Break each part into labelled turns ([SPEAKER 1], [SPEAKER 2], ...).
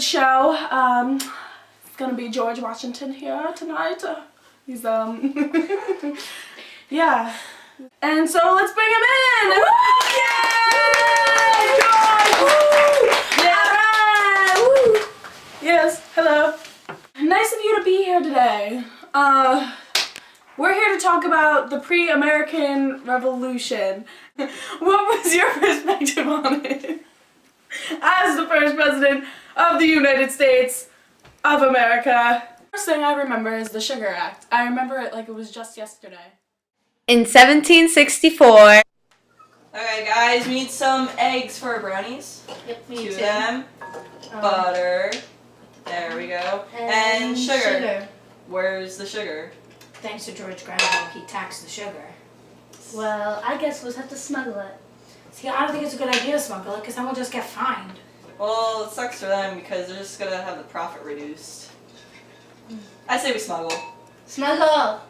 [SPEAKER 1] good show. It's gonna be George Washington here tonight. He's yeah. And so let's bring him in. Woo! Yay! George! Woo! Yeah! Woo! Yes. Hello. Nice of you to be here today. We're here to talk about the pre-American Revolution. What was your perspective on it? As the first president of the United States of America. First thing I remember is the Sugar Act. I remember it like it was just yesterday.
[SPEAKER 2] In 1764.
[SPEAKER 3] Okay, guys, we need some eggs for our brownies.
[SPEAKER 4] Yep, me
[SPEAKER 3] Two
[SPEAKER 4] too.
[SPEAKER 3] of them. Butter. There we go. And sugar. Where's the sugar?
[SPEAKER 4] Thanks to George Grenville, he taxed the sugar.
[SPEAKER 5] Well, I guess we'll have to smuggle it.
[SPEAKER 4] See, I don't think it's a good idea to smuggle it, because then we'll just get fined.
[SPEAKER 3] Well, it sucks for them because they're just gonna have the profit reduced. I say we smuggle.
[SPEAKER 5] Smuggle!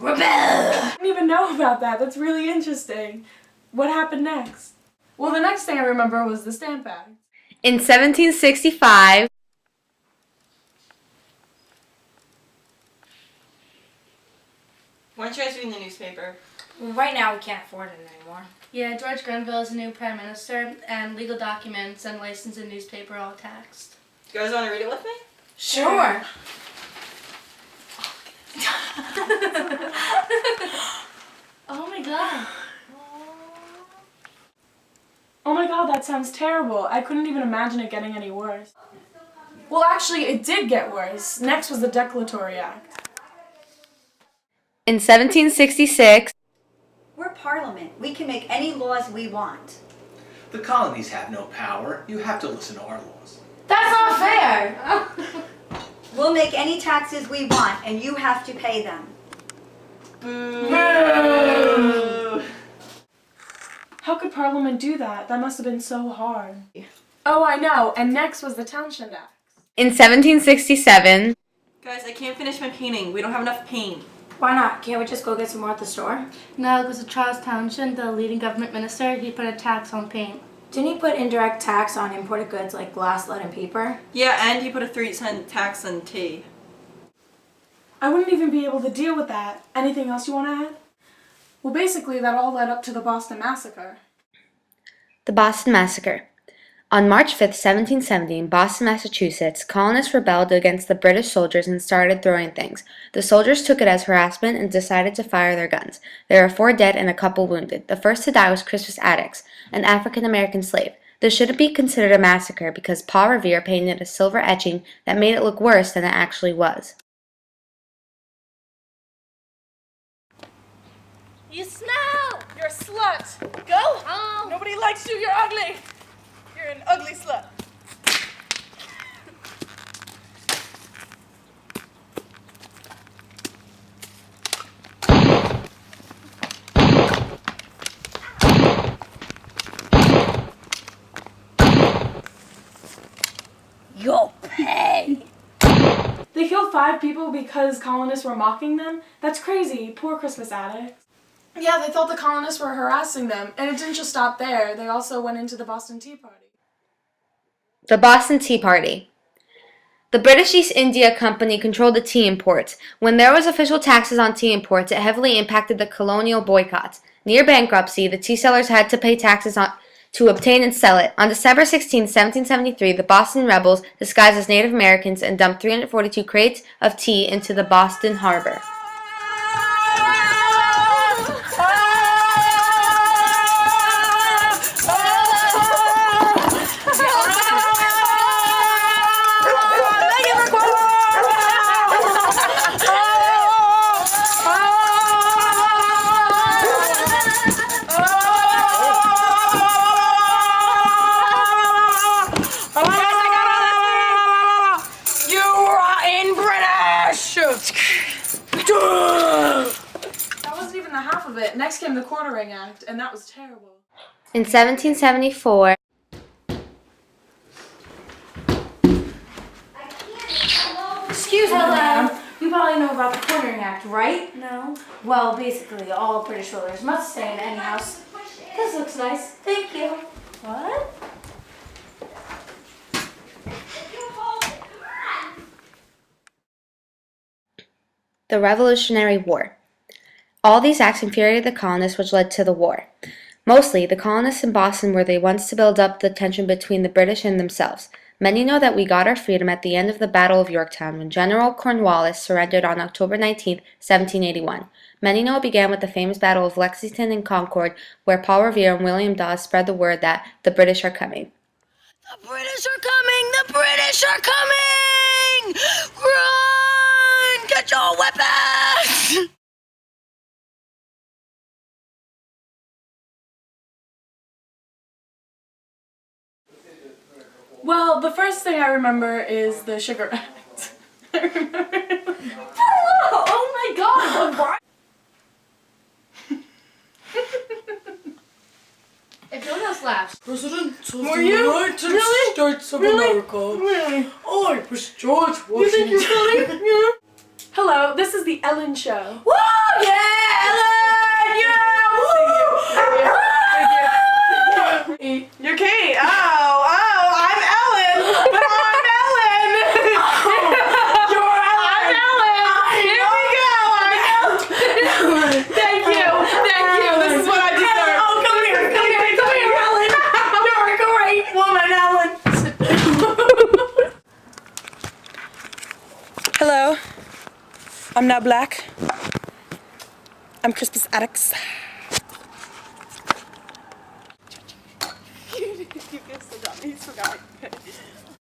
[SPEAKER 4] Rebel!
[SPEAKER 1] I didn't even know about that. That's really interesting. What happened next? Well, the next thing I remember was the Stamp Act.
[SPEAKER 2] In 1765.
[SPEAKER 3] Why aren't you guys reading the newspaper?
[SPEAKER 4] Right now, we can't afford it anymore.
[SPEAKER 5] Yeah, George Grenville is a new prime minister, and legal documents and license and newspaper are all taxed.
[SPEAKER 3] You guys want to read it with me?
[SPEAKER 4] Sure.
[SPEAKER 5] Oh my god.
[SPEAKER 1] Oh my god, that sounds terrible. I couldn't even imagine it getting any worse. Well, actually, it did get worse. Next was the Declaratory Act.
[SPEAKER 2] In 1766.
[SPEAKER 6] We're Parliament. We can make any laws we want.
[SPEAKER 7] The colonies have no power. You have to listen to our laws.
[SPEAKER 5] That's not fair!
[SPEAKER 6] We'll make any taxes we want, and you have to pay them.
[SPEAKER 3] Boo!
[SPEAKER 1] How could Parliament do that? That must have been so hard. Oh, I know. And next was the Townshend Act.
[SPEAKER 2] In 1767.
[SPEAKER 3] Guys, I can't finish my painting. We don't have enough paint.
[SPEAKER 4] Why not? Can't we just go get some more at the store?
[SPEAKER 5] No, because of Charles Townshend, the leading government minister, he put a tax on paint.
[SPEAKER 4] Didn't he put indirect tax on imported goods like glass, lead, and paper?
[SPEAKER 3] Yeah, and he put a 3-cent tax on tea.
[SPEAKER 1] I wouldn't even be able to deal with that. Anything else you want to add? Well, basically, that all led up to the Boston Massacre.
[SPEAKER 2] The Boston Massacre. On March 5th, 1770, in Boston, Massachusetts, colonists rebelled against the British soldiers and started throwing things. The soldiers took it as harassment and decided to fire their guns. There were 4 dead and a couple wounded. The first to die was Crispus Attucks, an African-American slave. This shouldn't be considered a massacre because Paul Revere painted a silver etching that made it look worse than it actually was.
[SPEAKER 5] You smell!
[SPEAKER 1] You're a slut!
[SPEAKER 5] Go home!
[SPEAKER 1] Nobody likes you, you're ugly! You're an ugly slut.
[SPEAKER 4] You'll pay!
[SPEAKER 1] They killed 5 people because colonists were mocking them? That's crazy. Poor Crispus Attucks. Yeah, they thought the colonists were harassing them, and it didn't just stop there. They also went into the Boston Tea Party.
[SPEAKER 2] The Boston Tea Party. The British East India Company controlled the tea imports. When there was official taxes on tea imports, it heavily impacted the colonial boycotts. Near bankruptcy, the tea sellers had to pay taxes to obtain and sell it. On December 16, 1773, the Boston rebels, disguised as Native Americans, and dumped 342 crates of tea into the Boston harbor.
[SPEAKER 1] That wasn't even the half of it. Next came the Quartering Act, and that was terrible.
[SPEAKER 2] In 1774.
[SPEAKER 4] Excuse me, ma'am. You probably know about the Quartering Act, right?
[SPEAKER 5] No.
[SPEAKER 4] Well, basically, all British rulers must stay in any house. This looks nice. Thank you.
[SPEAKER 5] What?
[SPEAKER 2] the Revolutionary War. All these acts infuriated the colonists, which led to the war. Mostly, the colonists in Boston were the ones to build up the tension between the British and themselves. Many know that we got our freedom at the end of the Battle of Yorktown when General Cornwallis surrendered on October 19, 1781. Many know it began with the famous Battle of Lexington and Concord, where Paul Revere and William Dawes spread the word that the British are coming.
[SPEAKER 8] The British are coming! The British are coming! Run! Get your weapons!
[SPEAKER 1] Well, the first thing I remember is the Sugar Act. I remember.
[SPEAKER 4] Oh my god! What?
[SPEAKER 5] If no one else laughs.
[SPEAKER 8] President of
[SPEAKER 1] Were
[SPEAKER 8] the
[SPEAKER 1] you?
[SPEAKER 8] United States of America.
[SPEAKER 1] Really?
[SPEAKER 8] I was George Washington.
[SPEAKER 1] You think you're funny? Yeah. Hello, this is the Ellen Show.
[SPEAKER 4] Woo! Yeah, Ellen! Yeah! Woo!
[SPEAKER 1] You're Kate. Oh, I'm Ellen, but I'm Ellen.
[SPEAKER 4] You're Ellen!
[SPEAKER 1] I'm Ellen. Here we go. Thank you. This is what I deserve.
[SPEAKER 4] Oh, come here, Ellen! You're a great woman, Ellen!
[SPEAKER 1] Hello. I'm now black. I'm Crispus Attucks. You so dumb. He's forgot.